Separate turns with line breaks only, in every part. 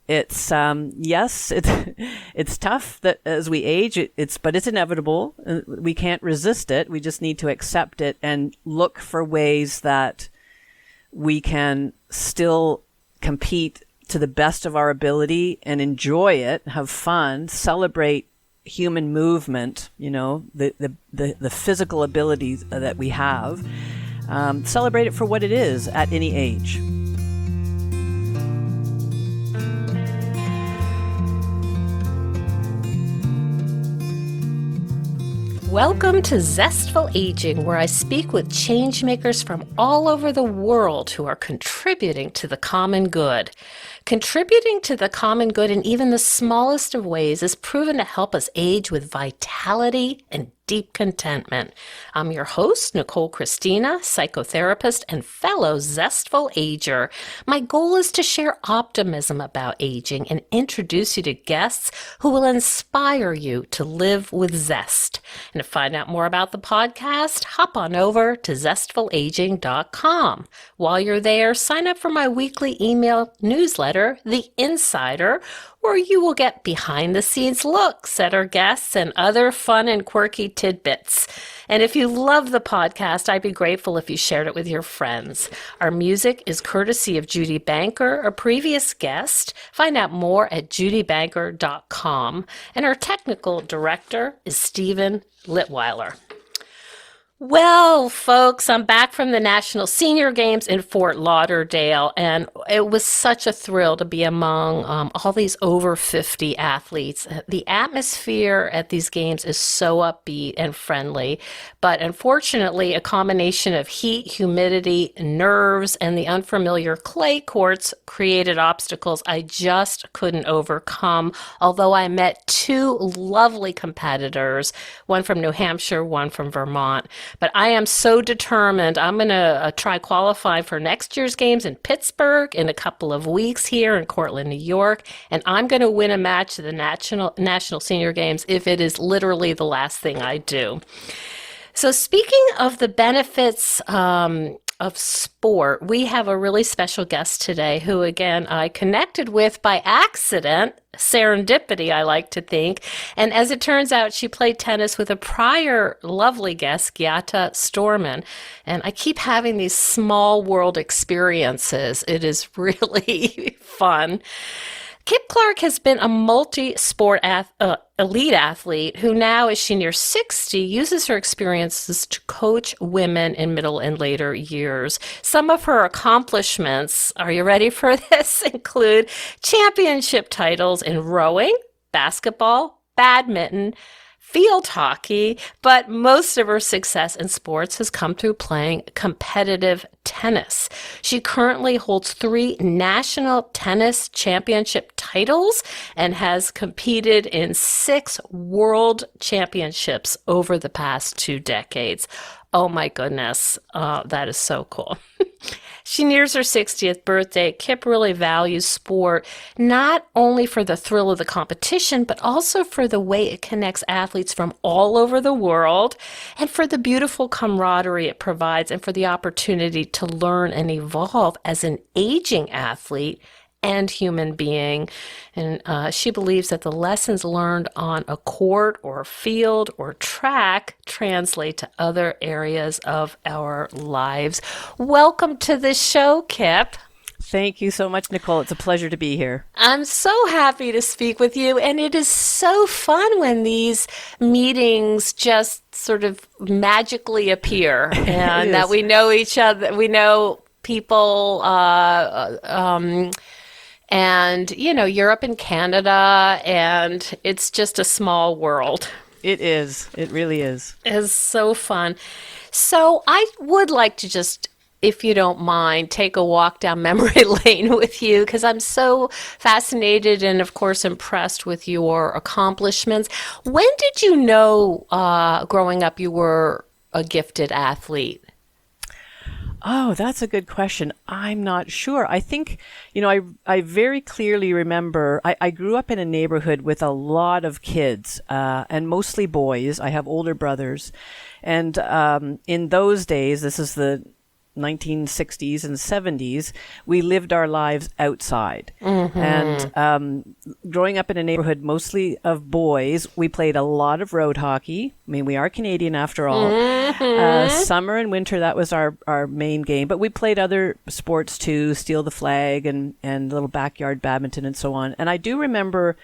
It's yes, it's tough that as we age, but it's inevitable. We can't resist it. We just need to accept it and look for ways that we can still compete to the best of our ability and enjoy it, have fun, celebrate human movement, the physical abilities that we have. Celebrate it for what it is at any age.
Welcome to Zestful Aging, where I speak with changemakers from all over the world who are contributing to the common good. Contributing to the common good in even the smallest of ways is proven to help us age with vitality and deep contentment. I'm your host, Nicole Christina, psychotherapist and fellow Zestful Ager. My goal is to share optimism about aging and introduce you to guests who will inspire you to live with zest. And to find out more about the podcast, hop on over to zestfulaging.com. While you're there, sign up for my weekly email newsletter, The Insider, where you will get behind-the-scenes looks at our guests and other fun and quirky tidbits. And if you love the podcast, I'd be grateful if you shared it with your friends. Our music is courtesy of Judy Banker, a previous guest. Find out more at judybanker.com. And our technical director is Stephen Litweiler. Well, folks, I'm back from the National Senior Games in Fort Lauderdale, and it was such a thrill to be among all these over 50 athletes. The atmosphere at these games is so upbeat and friendly, but unfortunately, a combination of heat, humidity, nerves, and the unfamiliar clay courts created obstacles I just couldn't overcome, although I met two lovely competitors, one from New Hampshire, one from Vermont. But I am so determined. I'm going to try qualifying for next year's games in Pittsburgh in a couple of weeks here in Cortland, New York. And I'm going to win a match at the National Senior Games if it is literally the last thing I do. So speaking of the benefits of sport, we have a really special guest today who, again, I connected with by accident, serendipity, I like to think. And as it turns out, she played tennis with a prior lovely guest, Gyata Storman. And I keep having these small world experiences. It is really fun. Kip Clarke has been a multi-sport elite athlete who now, as she nears 60, uses her experiences to coach women in middle and later years. Some of her accomplishments, are you ready for this, include championship titles in rowing, basketball, badminton, field hockey, but most of her success in sports has come through playing competitive tennis. She currently holds 3 national tennis championship titles and has competed in 6 world championships over the past 2 decades. Oh my goodness, that is so cool. She nears her 60th birthday. Kip really values sport, not only for the thrill of the competition, but also for the way it connects athletes from all over the world and for the beautiful camaraderie it provides and for the opportunity to learn and evolve as an aging athlete and human being. And she believes that the lessons learned on a court or field or track translate to other areas of our lives. Welcome to the show, Kip.
Thank you so much, Nicole. It's a pleasure to be here.
I'm so happy to speak with you. And it is so fun when these meetings just sort of magically appear and that we know each other, we know people, and, you're up in Canada, and it's just a small world.
It is. It really is.
It's so fun. So I would like to just, if you don't mind, take a walk down memory lane with you, because I'm so fascinated and, of course, impressed with your accomplishments. When did you know, growing up, you were a gifted athlete?
Oh, that's a good question. I'm not sure. I think, I very clearly remember I grew up in a neighborhood with a lot of kids, and mostly boys. I have older brothers. And in those days, this is the 1960s and 70s, we lived our lives outside. And growing up in a neighborhood mostly of boys, we played a lot of road hockey. I mean, we are Canadian after all. Summer and winter, that was our main game. But we played other sports too, steal the flag and little backyard badminton and so on. And I do remember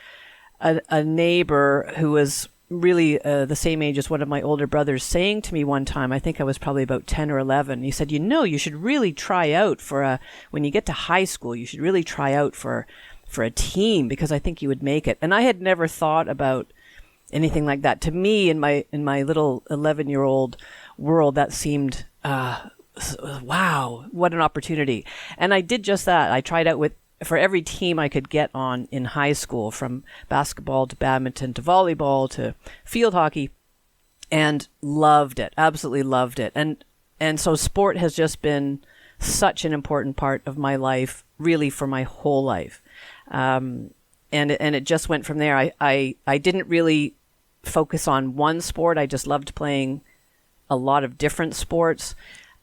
a neighbor who was really the same age as one of my older brothers saying to me one time, I think I was probably about 10 or 11, he said, you should really try out when you get to high school, you should really try out for a team because I think you would make it. And I had never thought about anything like that. To me, in my little 11-year-old world, that seemed, wow, what an opportunity. And I did just that. I tried out for every team I could get on in high school, from basketball to badminton to volleyball to field hockey, and loved it, absolutely loved it. And so sport has just been such an important part of my life, really for my whole life. And it just went from there. I didn't really focus on one sport. I just loved playing a lot of different sports.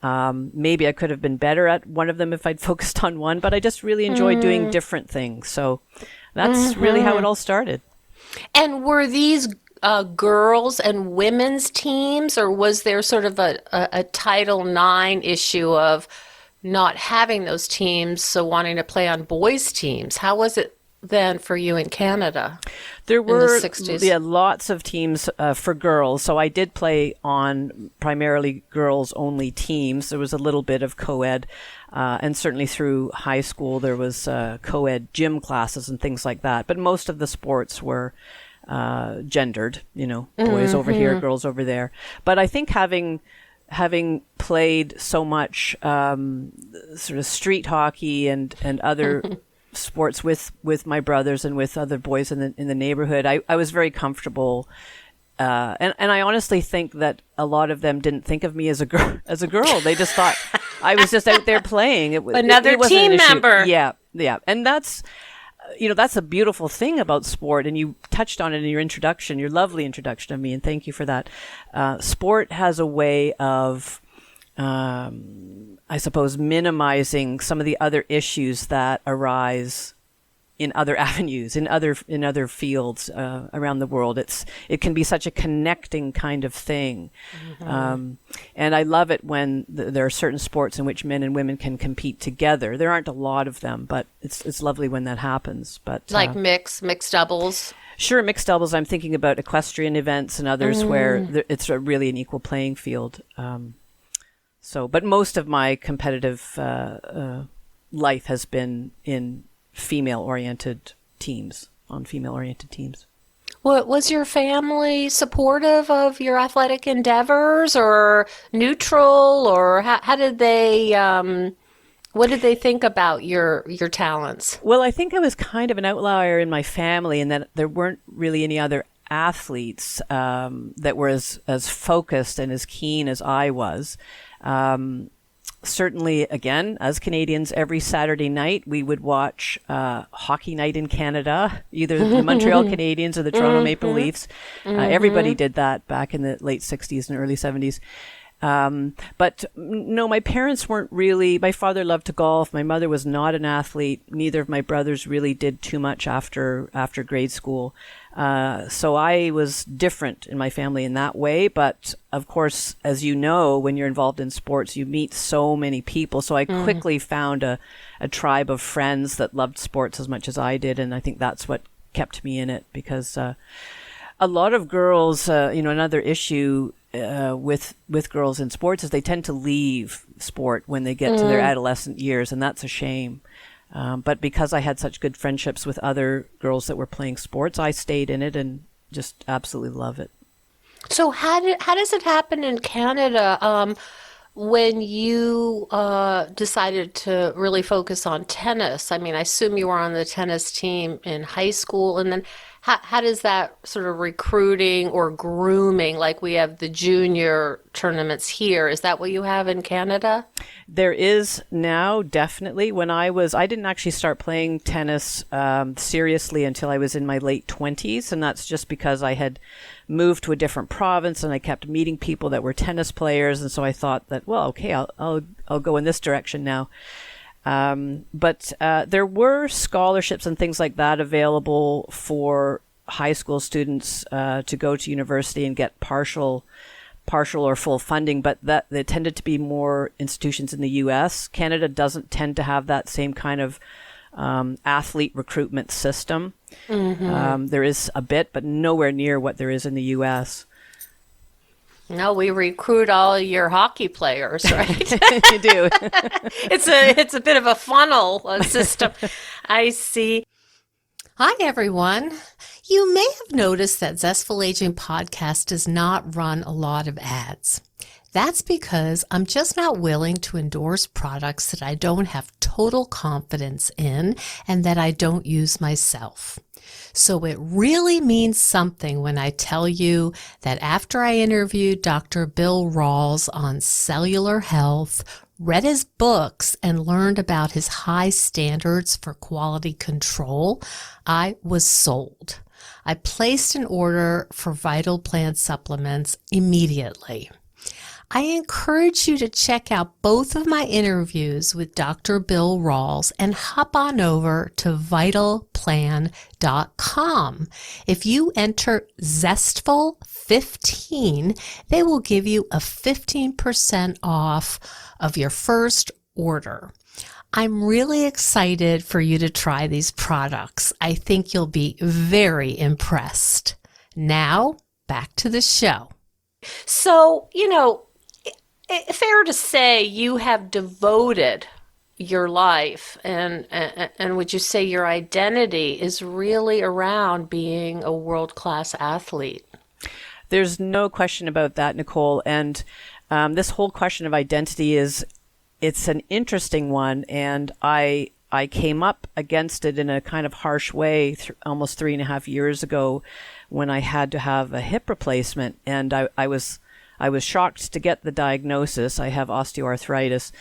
Maybe I could have been better at one of them if I'd focused on one, but I just really enjoyed doing different things. So that's really how it all started.
And were these girls and women's teams, or was there sort of a Title IX issue of not having those teams, so wanting to play on boys' teams? How was it then for you in Canada?
There were
in the 60s?
Lots of teams for girls. So I did play on primarily girls-only teams. There was a little bit of co-ed, and certainly through high school there was co-ed gym classes and things like that. But most of the sports were gendered, boys over here, girls over there. But I think having played so much sort of street hockey and other sports with my brothers and with other boys in the neighborhood, I was very comfortable. And I honestly think that a lot of them didn't think of me as a girl. They just thought I was just out there playing.
Another team member.
Yeah. And that's a beautiful thing about sport. And you touched on it in your introduction, your lovely introduction of me, and thank you for that. Sport has a way of, I suppose, minimizing some of the other issues that arise in other avenues, in other fields around the world. It can be such a connecting kind of thing, and I love it when there are certain sports in which men and women can compete together. There aren't a lot of them, but it's lovely when that happens. But
like mixed doubles.
Sure, mixed doubles. I'm thinking about equestrian events and others where it's really an equal playing field. But most of my competitive life has been in female-oriented teams, on female-oriented teams.
Well, was your family supportive of your athletic endeavors, or neutral, or how did they? What did they think about your talents?
Well, I think I was kind of an outlier in my family, in that there weren't really any other athletes that were as focused and as keen as I was. Certainly, again, as Canadians, every Saturday night we would watch Hockey Night in Canada, either the Montreal Canadiens or the Toronto Maple Leafs. Everybody did that back in the late 60s and early 70s. But no, my parents weren't really. My father loved to golf. My mother was not an athlete. Neither of my brothers really did too much after grade school. So I was different in my family in that way. But of course, as you know, when you're involved in sports, you meet so many people. So I quickly found a tribe of friends that loved sports as much as I did. And I think that's what kept me in it, because a lot of girls, another issue with girls in sports is they tend to leave sport when they get to their adolescent years, and that's a shame. But because I had such good friendships with other girls that were playing sports, I stayed in it and just absolutely love it.
So how does it happen in Canada when you decided to really focus on tennis? I mean, I assume you were on the tennis team in high school, and then how does that sort of recruiting or grooming, like we have the junior tournaments here, is that what you have in Canada?
There is now, definitely. I didn't actually start playing tennis seriously until I was in my late 20s, and that's just because I had moved to a different province and I kept meeting people that were tennis players, and so I thought that, well, okay, I'll go in this direction now. But there were scholarships and things like that available for high school students to go to university and get partial or full funding, but that they tended to be more institutions in the U.S. Canada doesn't tend to have that same kind of athlete recruitment system. Mm-hmm. There is a bit, but nowhere near what there is in the U.S.
No, we recruit all your hockey players, right?
You do.
It's a bit of a funnel system. I see. Hi, everyone. You may have noticed that Zestful Aging Podcast does not run a lot of ads. That's because I'm just not willing to endorse products that I don't have total confidence in and that I don't use myself. So it really means something when I tell you that after I interviewed Dr. Bill Rawls on cellular health, read his books, and learned about his high standards for quality control, I was sold. I placed an order for Vital Plant supplements immediately. I encourage you to check out both of my interviews with Dr. Bill Rawls and hop on over to vitalplan.com. If you enter Zestful15, they will give you a 15% off of your first order. I'm really excited for you to try these products. I think you'll be very impressed. Now, back to the show. So, fair to say you have devoted your life and would you say your identity is really around being a world-class athlete?
There's no question about that, Nicole. And this whole question of identity it's an interesting one. And I came up against it in a kind of harsh way almost 3.5 years ago when I had to have a hip replacement. And I was shocked to get the diagnosis. I have osteoarthritis,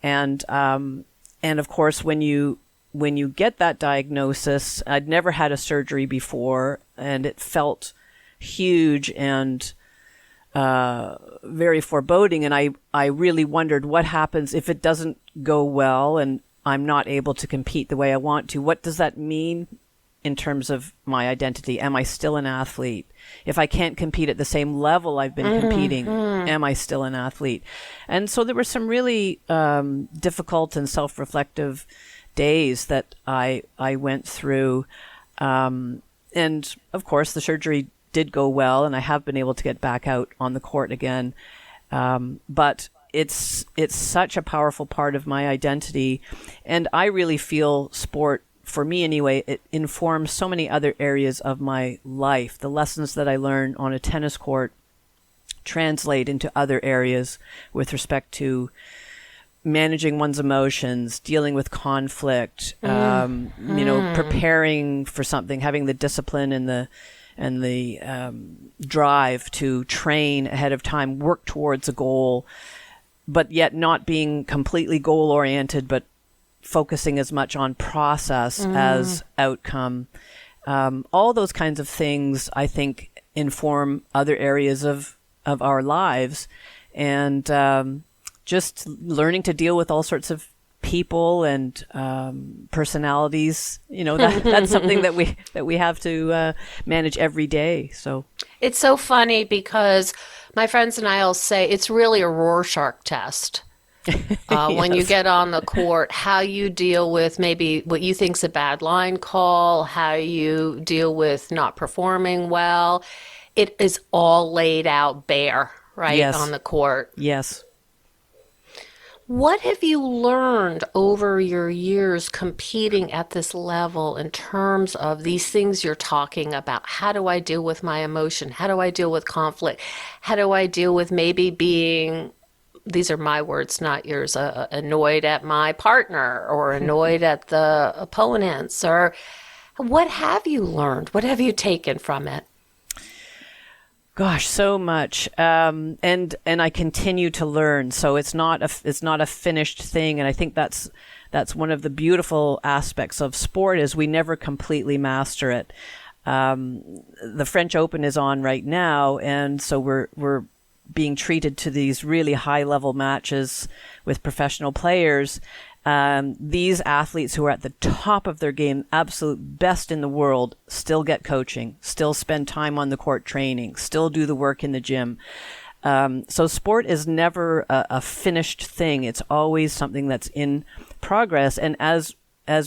and of course, when you get that diagnosis, I'd never had a surgery before, and it felt huge and very foreboding. And I really wondered what happens if it doesn't go well and I'm not able to compete the way I want to. What does that mean in terms of my identity? Am I still an athlete? If I can't compete at the same level I've been competing, am I still an athlete? And so there were some really difficult and self-reflective days that I went through. And of course, the surgery did go well, and I have been able to get back out on the court again. But it's such a powerful part of my identity. And I really feel sport, for me anyway, it informs so many other areas of my life. The lessons that I learn on a tennis court translate into other areas with respect to managing one's emotions, dealing with conflict, preparing for something, having the discipline and the drive to train ahead of time, work towards a goal, but yet not being completely goal-oriented, but focusing as much on process as outcome. All those kinds of things, I think, inform other areas of our lives. And just learning to deal with all sorts of people and personalities, that's something that we have to manage every day. So
it's so funny because my friends and I will say it's really a Rorschach test. When you get on the court, how you deal with maybe what you think's a bad line call, how you deal with not performing well. It is all laid out bare, right,
yes.
on the court.
Yes.
What have you learned over your years competing at this level in terms of these things you're talking about? How do I deal with my emotion? How do I deal with conflict? How do I deal with maybe being, these are my words, not yours, annoyed at my partner or annoyed at the opponents? Or what have you learned? What have you taken from it?
Gosh, so much, and I continue to learn. So it's not a finished thing, and I think that's one of the beautiful aspects of sport is we never completely master it. The French Open is on right now, and so we're being treated to these really high level matches with professional players. These athletes who are at the top of their game, absolute best in the world, still get coaching, still spend time on the court training, still do the work in the gym. So sport is never a finished thing. It's always something that's in progress. And as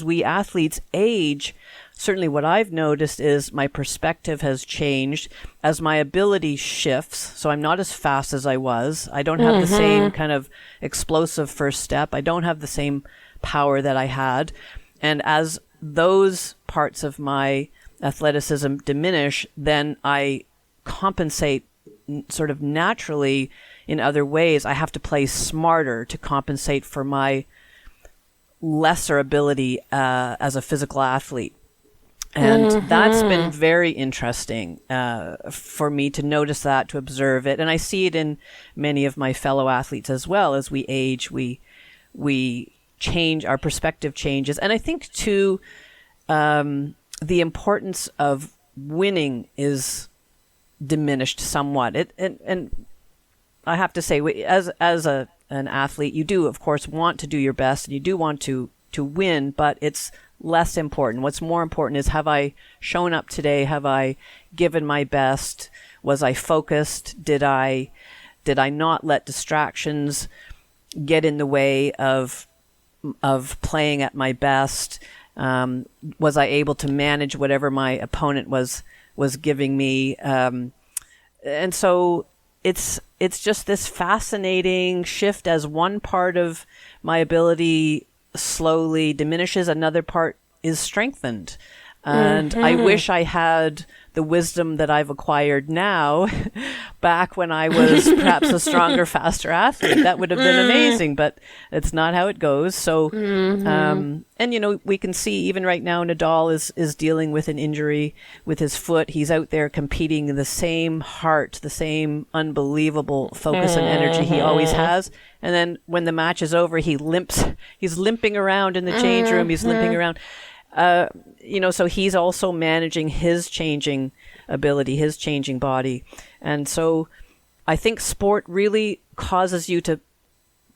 we athletes age, certainly what I've noticed is my perspective has changed as my ability shifts. So I'm not as fast as I was. I don't have the same kind of explosive first step. I don't have the same power that I had. And as those parts of my athleticism diminish, then I compensate sort of naturally in other ways. I have to play smarter to compensate for my lesser ability as a physical athlete. And that's been very interesting for me to notice that, to observe it. And I see it in many of my fellow athletes as well. As we age, we change, our perspective changes. And I think, too, the importance of winning is diminished somewhat. And I have to say, as an athlete, you do, of course, want to do your best, and you do want to win, but it's less important. What's more important is, have I shown up today? Have I given my best? Was I focused? Did I not let distractions get in the way of playing at my best? Was I able to manage whatever my opponent was giving me? And so it's just this fascinating shift as one part of my ability slowly diminishes, another part is strengthened. And I wish I had the wisdom that I've acquired now back when I was perhaps a stronger, faster athlete. That would have been amazing, but it's not how it goes. So, and we can see even right now Nadal is dealing with an injury with his foot. He's out there competing in the same heart, the same unbelievable focus and energy he always has. And then when the match is over, he limps. He's limping around in the change room. He's limping around. So he's also managing his changing ability, his changing body. And so I think sport really causes you to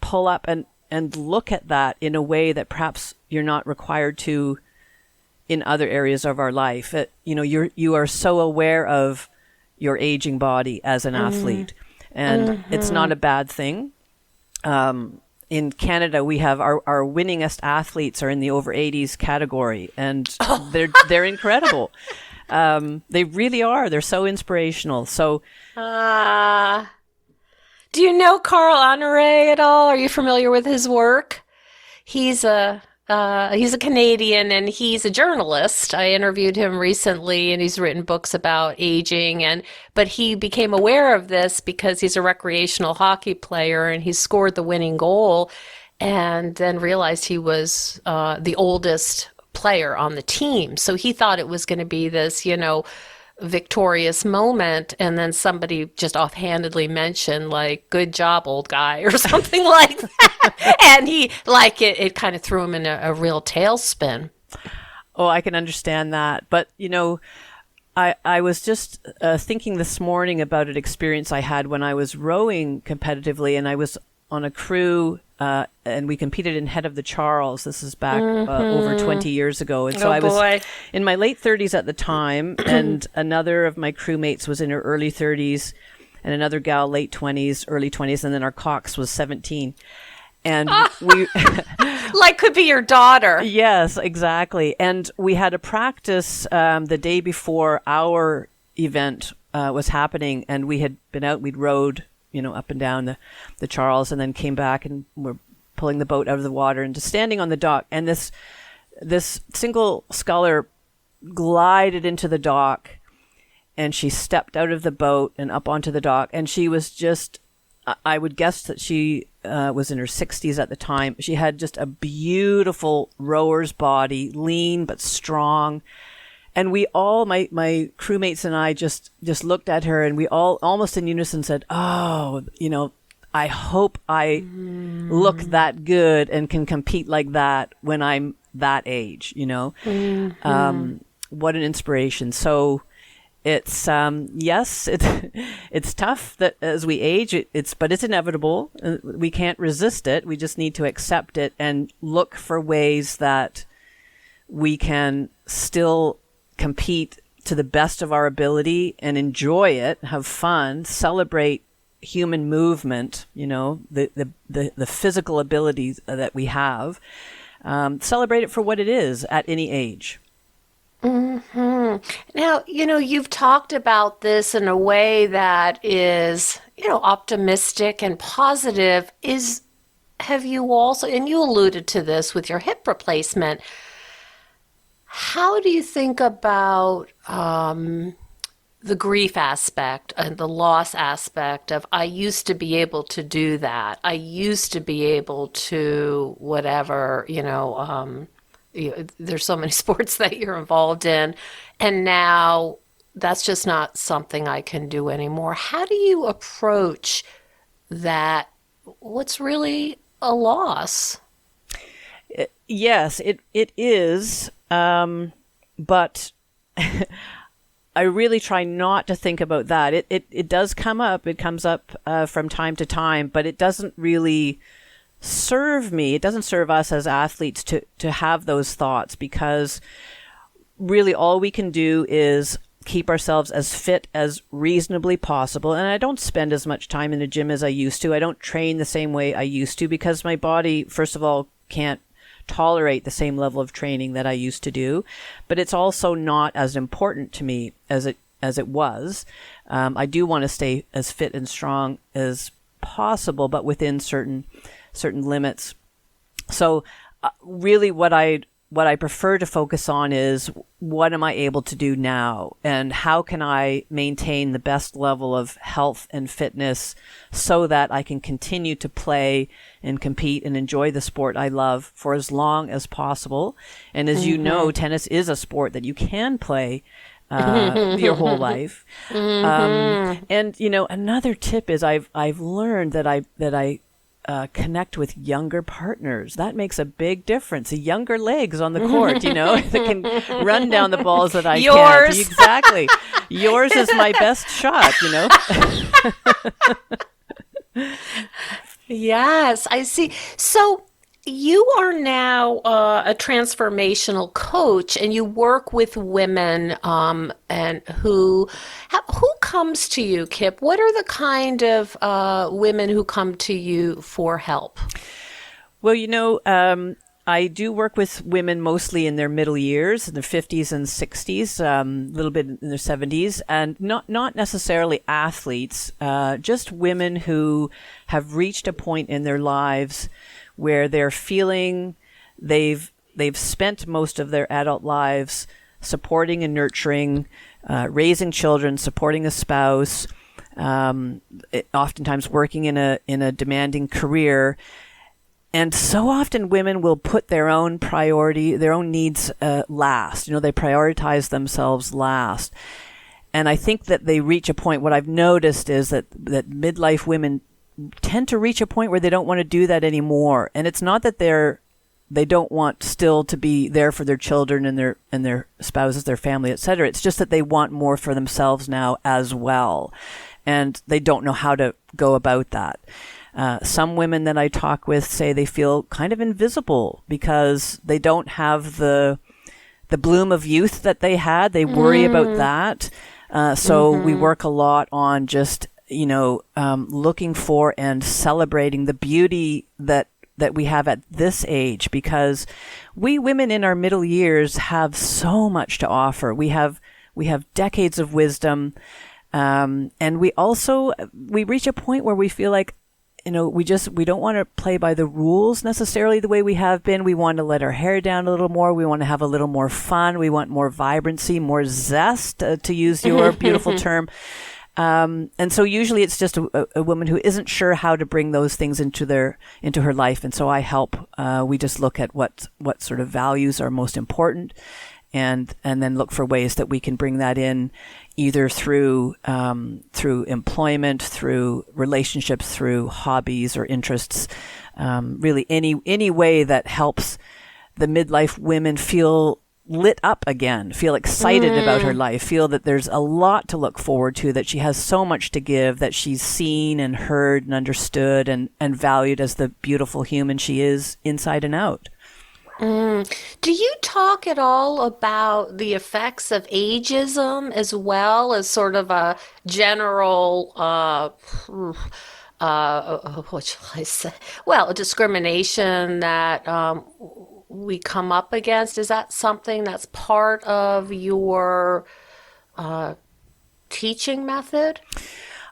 pull up and look at that in a way that perhaps you're not required to in other areas of our life. You are so aware of your aging body as an athlete, and it's not a bad thing. In Canada, we have our winningest athletes are in the over 80s category, and they're incredible. They really are. They're so inspirational. So,
do you know Carl Honore at all? Are you familiar with his work? He's a Canadian, and he's a journalist. I interviewed him recently, and he's written books about aging. But he became aware of this because he's a recreational hockey player, and he scored the winning goal, and then realized he was the oldest player on the team. So he thought it was going to be this, victorious moment, and then somebody just offhandedly mentioned, like, "Good job, old guy," or something like that. And he, it kind of threw him in a real tailspin.
Oh, I can understand that. But, I was just thinking this morning about an experience I had when I was rowing competitively, and I was on a crew, and we competed in Head of the Charles. This is back over 20 years ago. And so I was in my late 30s at the time, and another of my crewmates was in her early 30s, and another gal late 20s, early 20s, and then our cox was 17. And we
could be your daughter.
Yes, exactly. And we had a practice the day before our event was happening, and we had been out, we'd rowed up and down the Charles, and then came back and we're pulling the boat out of the water and just standing on the dock. And this single sculler glided into the dock, and she stepped out of the boat and up onto the dock. And she was just, I would guess that she was in her 60s at the time. She had just a beautiful rower's body, lean but strong. And we all, my crewmates and I just looked at her, and we all almost in unison said, "Oh, I hope I look that good and can compete like that when I'm that age." What an inspiration. So it's yes, it's tough that as we age, but it's inevitable. We can't resist it. We just need to accept it and look for ways that we can still compete to the best of our ability and enjoy it, have fun, celebrate human movement, the physical abilities that we have, celebrate it for what it is at any age.
Mm-hmm. Now, you've talked about this in a way that is, optimistic and positive. Have you also, and you alluded to this with your hip replacement, how do you think about the grief aspect and the loss aspect of, I used to be able to do that. I used to be able to whatever, there's so many sports that you're involved in, and now that's just not something I can do anymore. How do you approach that? What's really a loss?
Yes, it is. But I really try not to think about that. It does come up. It comes up from time to time, but it doesn't really serve me. It doesn't serve us as athletes to have those thoughts, because really all we can do is keep ourselves as fit as reasonably possible. And I don't spend as much time in the gym as I used to. I don't train the same way I used to, because my body, first of all, can't tolerate the same level of training that I used to do, but it's also not as important to me as it was. I do want to stay as fit and strong as possible, but within certain limits. So really what I prefer to focus on is, what am I able to do now, and how can I maintain the best level of health and fitness so that I can continue to play and compete and enjoy the sport I love for as long as possible. And as you know, tennis is a sport that you can play your whole life. And another tip is I've learned that I connect with younger partners. That makes a big difference. The younger legs on the court, that can run down the balls that I can't. Exactly. Yours is my best shot,
Yes, I see. So you are now a transformational coach, and you work with women, and who comes to you, Kip? What are the kind of women who come to you for help?
Well, I do work with women mostly in their middle years, in their 50s and 60s, a little bit in their 70s, and not necessarily athletes, just women who have reached a point in their lives where they're feeling they've spent most of their adult lives supporting and nurturing, raising children, supporting a spouse, oftentimes working in a demanding career. And so often women will put their own needs last. They prioritize themselves last. And I think that they reach a point, what I've noticed is that midlife women tend to reach a point where they don't want to do that anymore. And it's not that they don't want still to be there for their children and their spouses, their family, etc. It's just that they want more for themselves now as well. And they don't know how to go about that. Some women that I talk with say they feel kind of invisible because they don't have the bloom of youth that they had. They worry about that. So we work a lot on just, looking for and celebrating the beauty that we have at this age, because we women in our middle years have so much to offer. We have decades of wisdom. And we reach a point where we feel like, we don't want to play by the rules necessarily the way we have been. We want to let our hair down a little more. We want to have a little more fun. We want more vibrancy, more zest, to use your beautiful term. And so usually it's just a woman who isn't sure how to bring those things into her life. And so I help. We just look at what sort of values are most important and then look for ways that we can bring that in, either through employment, through relationships, through hobbies or interests, really any way that helps the midlife women feel lit up again, feel excited about her life, feel that there's a lot to look forward to, that she has so much to give, that she's seen and heard and understood and valued as the beautiful human she is inside and out.
Do you talk at all about the effects of ageism as well as sort of a general, what shall I say? Well, a discrimination that we come up against? Is that something that's part of your teaching method?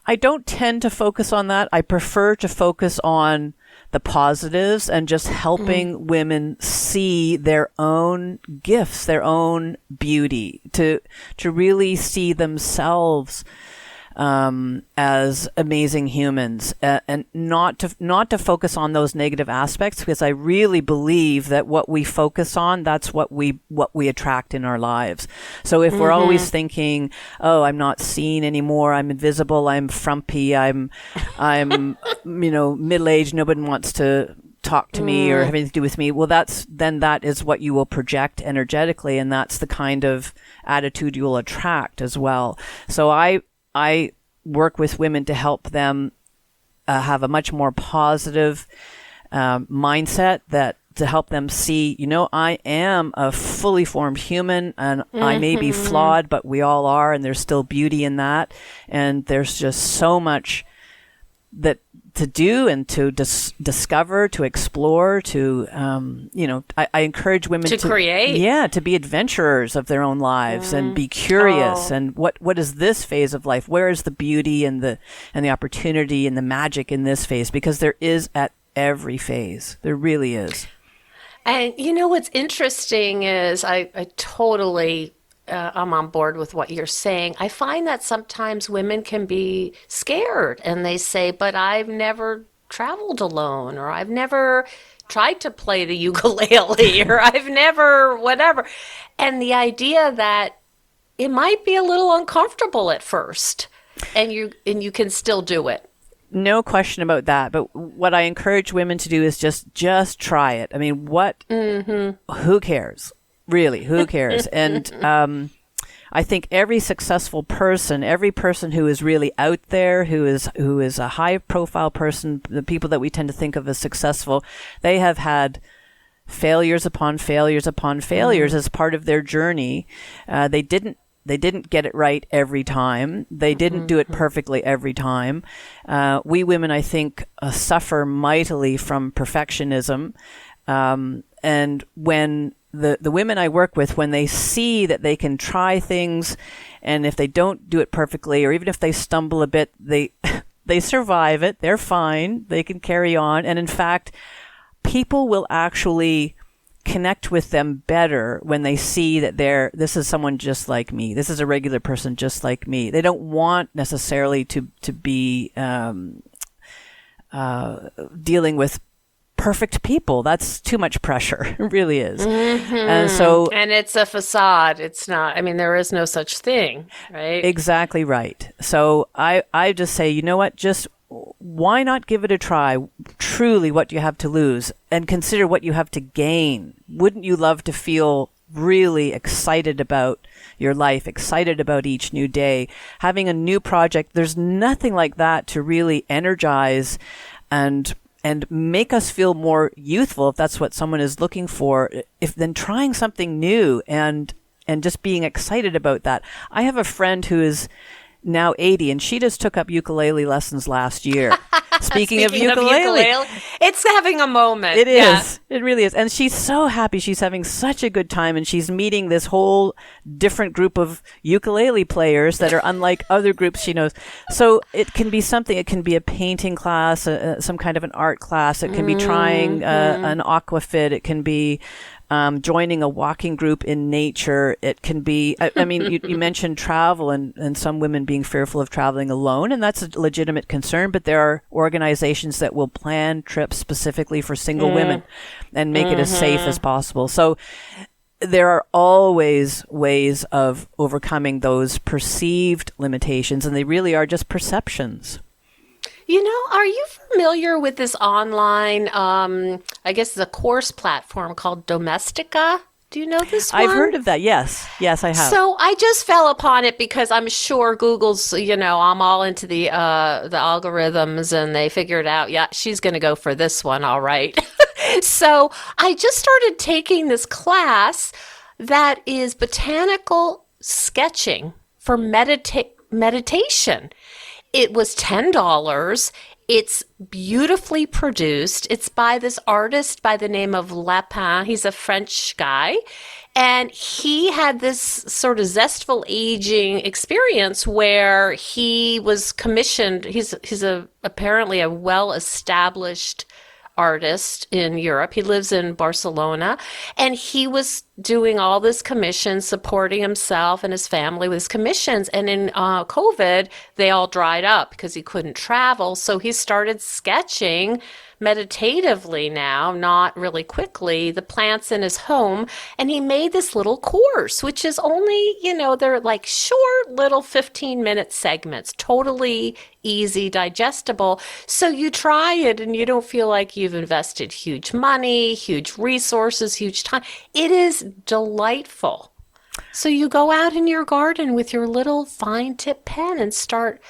I don't tend to focus on that. I prefer to focus on the positives and just helping women see their own gifts, their own beauty, to really see themselves as amazing humans, and not to focus on those negative aspects, because I really believe that what we focus on, that's what we attract in our lives. So if we're always thinking, oh, I'm not seen anymore, I'm invisible, I'm frumpy, I'm middle-aged, nobody wants to talk to me or have anything to do with me, well, that is what you will project energetically, and that's the kind of attitude you will attract as well. So I work with women to help them have a much more positive mindset, that to help them see, I am a fully formed human, and I may be flawed, but we all are, and there's still beauty in that. And there's just so much that to do and to discover, to explore, to, I encourage women to
create.
Yeah, to be adventurers of their own lives and be curious. And what is this phase of life? Where is the beauty and the opportunity and the magic in this phase? Because there is at every phase. There really is.
And what's interesting is I totally I'm on board with what you're saying. I find that sometimes women can be scared and they say, but I've never traveled alone, or I've never tried to play the ukulele, or I've never whatever. And the idea that it might be a little uncomfortable at first, and you can still do it.
No question about that. But what I encourage women to do is just try it. I mean, who cares? Really, who cares? And I think every successful person, every person who is really out there, who is a high profile person, the people that we tend to think of as successful, they have had failures upon failures upon failures as part of their journey. They didn't get it right every time. They didn't do it perfectly every time. We women, I think, suffer mightily from perfectionism. And when the women I work with, when they see that they can try things, and if they don't do it perfectly, or even if they stumble a bit, they survive it. They're fine. They can carry on. And in fact, people will actually connect with them better when they see that this is someone just like me. This is a regular person just like me. They don't want necessarily to be dealing with perfect people. That's too much pressure. It really is. And
it's a facade. It's not, there is no such thing, right?
Exactly right. So I just say, you know what, just why not give it a try? Truly, what do you have to lose? And consider what you have to gain. Wouldn't you love to feel really excited about your life, excited about each new day, having a new project? There's nothing like that to really energize and make us feel more youthful, if that's what someone is looking for, then trying something new and just being excited about that. I have a friend who is now 80, and she just took up ukulele lessons last year. Speaking of ukulele,
it's having a moment.
It is. It really is. And she's so happy. She's having such a good time, and she's meeting this whole different group of ukulele players that are unlike other groups she knows. So it can be something. It can be a painting class, some kind of an art class. It can be trying an aquafit. It can be joining a walking group in nature. It can be, you mentioned travel and some women being fearful of traveling alone, and that's a legitimate concern, but there are organizations that will plan trips specifically for single women and make it as safe as possible. So there are always ways of overcoming those perceived limitations, and they really are just perceptions.
Are you familiar with this online, I guess it's a course platform called Domestika? Do you know this one?
I've heard of that. Yes, I have.
So I just fell upon it because I'm sure Google's, I'm all into the algorithms, and they figured out, yeah, she's going to go for this one. All right. So I just started taking this class that is botanical sketching for meditation. It was $10. It's beautifully produced. It's by this artist by the name of Lapin. He's a French guy. And he had this sort of zestful aging experience where he was commissioned. He's apparently a well-established artist in Europe. He lives in Barcelona, and he was doing all this commission, supporting himself and his family with his commissions. And in COVID, they all dried up because he couldn't travel. So he started sketching meditatively now, not really quickly, the plants in his home. And he made this little course, which is only, they're like short little 15-minute segments, totally easy, digestible. So you try it and you don't feel like you've invested huge money, huge resources, huge time. It is delightful. So you go out in your garden with your little fine tip pen and start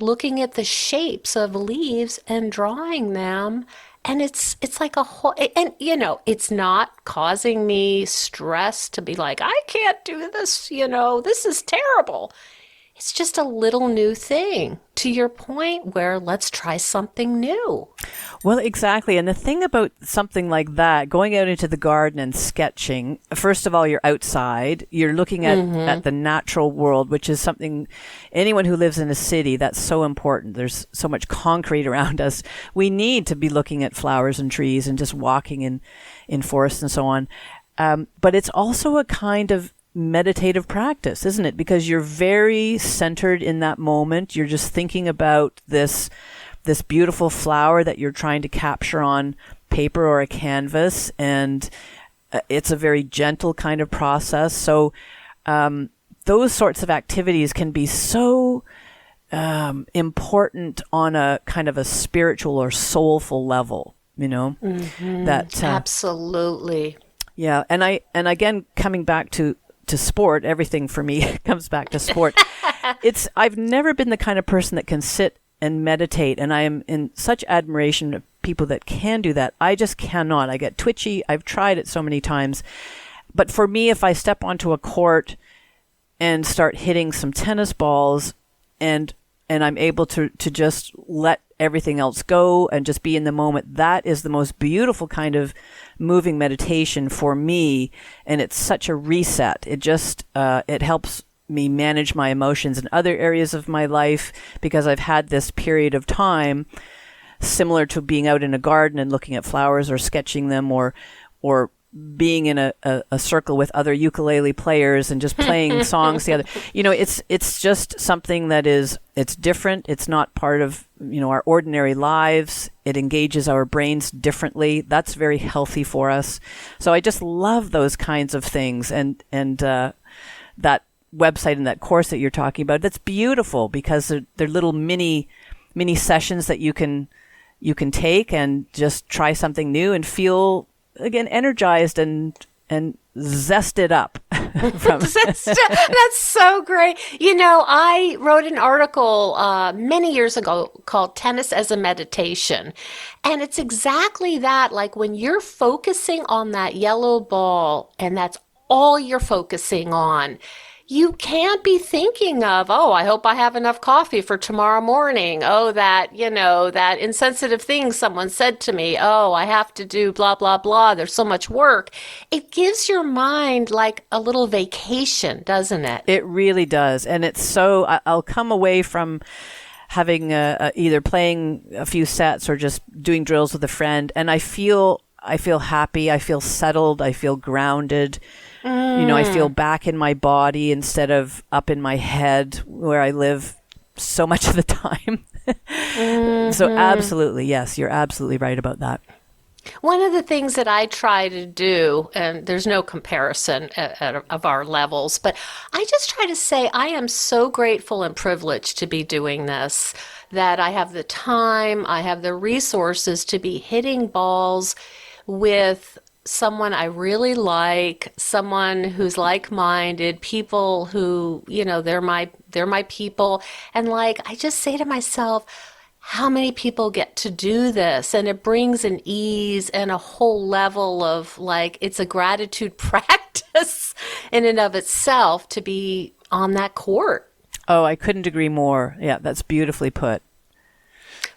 looking at the shapes of leaves and drawing them. And it's like a whole, and it's not causing me stress to be like, I can't do this, this is terrible. It's just a little new thing, to your point, where let's try something new.
Well, exactly. And the thing about something like that, going out into the garden and sketching, first of all, you're outside, you're looking at the natural world, which is something anyone who lives in a city, that's so important. There's so much concrete around us. We need to be looking at flowers and trees and just walking in forests and so on. But it's also a kind of meditative practice, isn't it? Because you're very centered in that moment. You're just thinking about this beautiful flower that you're trying to capture on paper or a canvas, and it's a very gentle kind of process. So those sorts of activities can be so important on a kind of a spiritual or soulful level, that
absolutely.
Yeah. And again, coming back to sport, everything for me comes back to sport. I've never been the kind of person that can sit and meditate, and I am in such admiration of people that can do that. I just cannot. I get twitchy. I've tried it so many times. But for me, if I step onto a court and start hitting some tennis balls and I'm able to just let everything else go and just be in the moment, that is the most beautiful kind of moving meditation for me. And it's such a reset. It just, it helps me manage my emotions in other areas of my life, because I've had this period of time similar to being out in a garden and looking at flowers or sketching them, or being in a circle with other ukulele players and just playing songs together. It's just something that it's different. It's not part of, our ordinary lives. It engages our brains differently. That's very healthy for us. So I just love those kinds of things. And that website and that course that you're talking about, that's beautiful, because they're little mini sessions that you can take and just try something new and feel, again, energized and zested up.
That's so great. I wrote an article many years ago called Tennis as a Meditation. And it's exactly that. Like when you're focusing on that yellow ball and that's all you're focusing on, you can't be thinking of, I hope I have enough coffee for tomorrow morning. That insensitive thing someone said to me. I have to do blah, blah, blah. There's so much work. It gives your mind like a little vacation, doesn't it?
It really does. And it's so, I'll come away from having either playing a few sets or just doing drills with a friend, and I feel happy. I feel settled. I feel grounded. I feel back in my body instead of up in my head where I live so much of the time. So absolutely, yes, you're absolutely right about that.
One of the things that I try to do, and there's no comparison of our levels, but I just try to say I am so grateful and privileged to be doing this, that I have the time, I have the resources to be hitting balls with someone I really like, someone who's like-minded, people who, they're my people. And like, I just say to myself, how many people get to do this? And it brings an ease and a whole level of like, it's a gratitude practice in and of itself to be on that court.
Oh, I couldn't agree more. Yeah, that's beautifully put.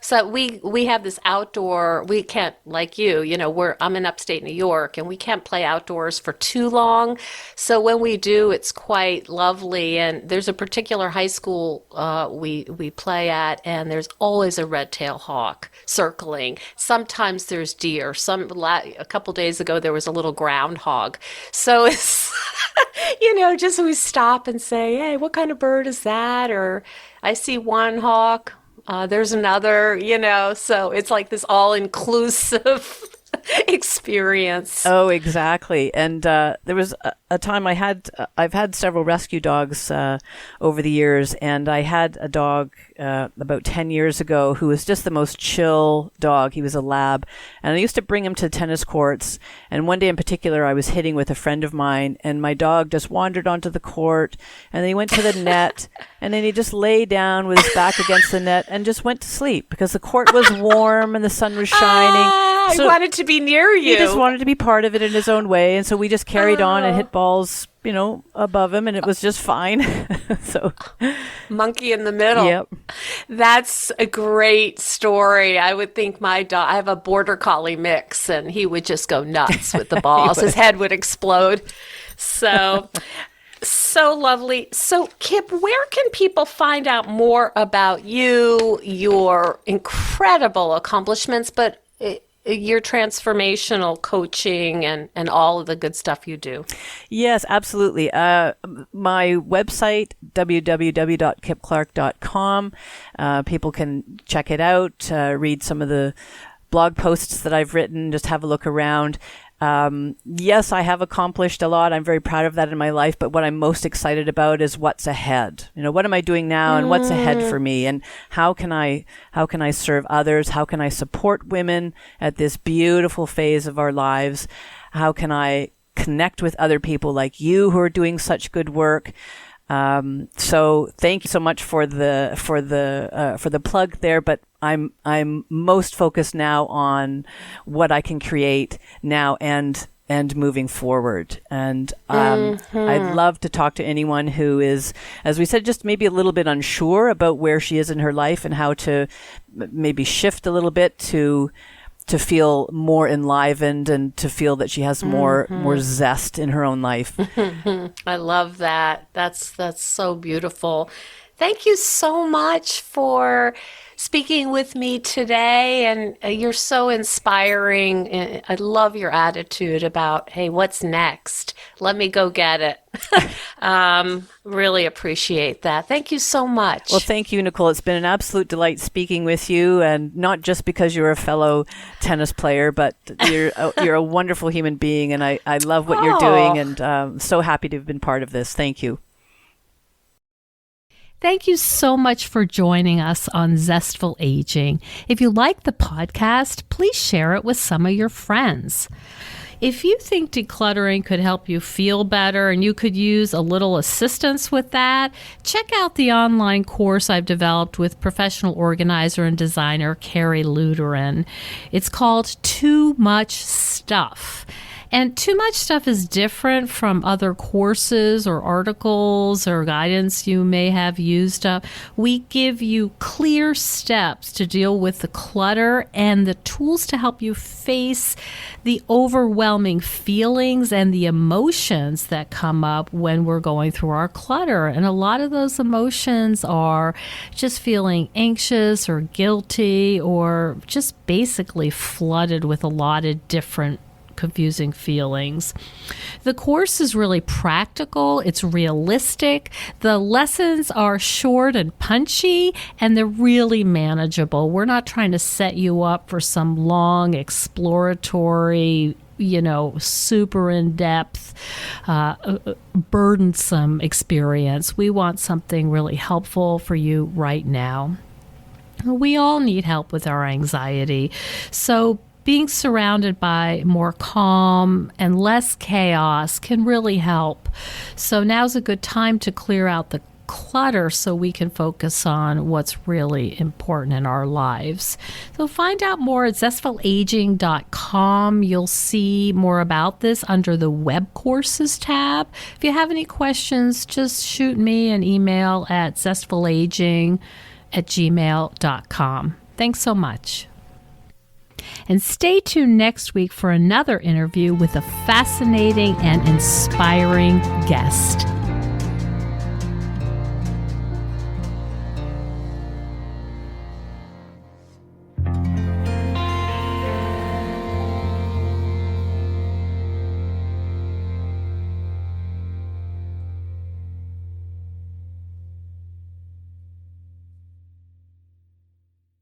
So we have this outdoor, we can't, like I'm in upstate New York and we can't play outdoors for too long. So when we do, it's quite lovely. And there's a particular high school we play at, and there's always a red-tailed hawk circling. Sometimes there's deer. A couple days ago, there was a little groundhog. So it's, just we stop and say, hey, what kind of bird is that? Or I see one hawk. There's another, so it's like this all-inclusive experience.
Oh, exactly. And there was a time I've had several rescue dogs over the years, and I had a dog about 10 years ago who was just the most chill dog. He was a lab, and I used to bring him to tennis courts. And one day in particular, I was hitting with a friend of mine, and my dog just wandered onto the court, and then he went to the net, and then he just lay down with his back against the net and just went to sleep because the court was warm and the sun was shining.
So I wanted to be near you.
He just wanted to be part of it in his own way, and so we just carried on and hit balls, above him, and it was just fine. So,
monkey in the middle.
Yep.
That's a great story. I would think my dog, I have a border collie mix, and he would just go nuts with the balls. His head would explode. So lovely. So, Kip, where can people find out more about you, your incredible accomplishments, but your transformational coaching and all of the good stuff you do?
Yes, absolutely. My website, www.kipclarke.com. People can check it out, read some of the blog posts that I've written, just have a look around. Yes, I have accomplished a lot. I'm very proud of that in my life. But what I'm most excited about is what's ahead. What am I doing now, and what's ahead for me, and how can I serve others? How can I support women at this beautiful phase of our lives? How can I connect with other people like you who are doing such good work? So thank you so much for the plug there, but I'm most focused now on what I can create now and moving forward. And I'd love to talk to anyone who is, as we said, just maybe a little bit unsure about where she is in her life and how to maybe shift a little bit to feel more enlivened and to feel that she has more zest in her own life.
I love that. That's so beautiful. Thank you so much for speaking with me today, and you're so inspiring. I love your attitude about, hey, what's next? Let me go get it. Really appreciate that. Thank you so much.
Well, thank you, Nicole. It's been an absolute delight speaking with you, and not just because you're a fellow tennis player, but you're a wonderful human being, and I love what you're doing, and I'm so happy to have been part of this. Thank you.
Thank you so much for joining us on Zestful Aging. If you like the podcast, please share it with some of your friends. If you think decluttering could help you feel better and you could use a little assistance with that, check out the online course I've developed with professional organizer and designer Carrie Luderin. It's called Too Much Stuff. And Too Much Stuff is different from other courses or articles or guidance you may have used up. We give you clear steps to deal with the clutter and the tools to help you face the overwhelming feelings and the emotions that come up when we're going through our clutter. And a lot of those emotions are just feeling anxious or guilty or just basically flooded with a lot of different confusing feelings. The course is really practical. It's realistic. The lessons are short and punchy, and they're really manageable. We're not trying to set you up for some long exploratory, super in-depth, burdensome experience. We want something really helpful for you right now. We all need help with our anxiety. So being surrounded by more calm and less chaos can really help. So now's a good time to clear out the clutter so we can focus on what's really important in our lives. So find out more at zestfulaging.com. You'll see more about this under the web courses tab. If you have any questions, just shoot me an email at zestfulaging@gmail.com. Thanks so much. And stay tuned next week for another interview with a fascinating and inspiring guest.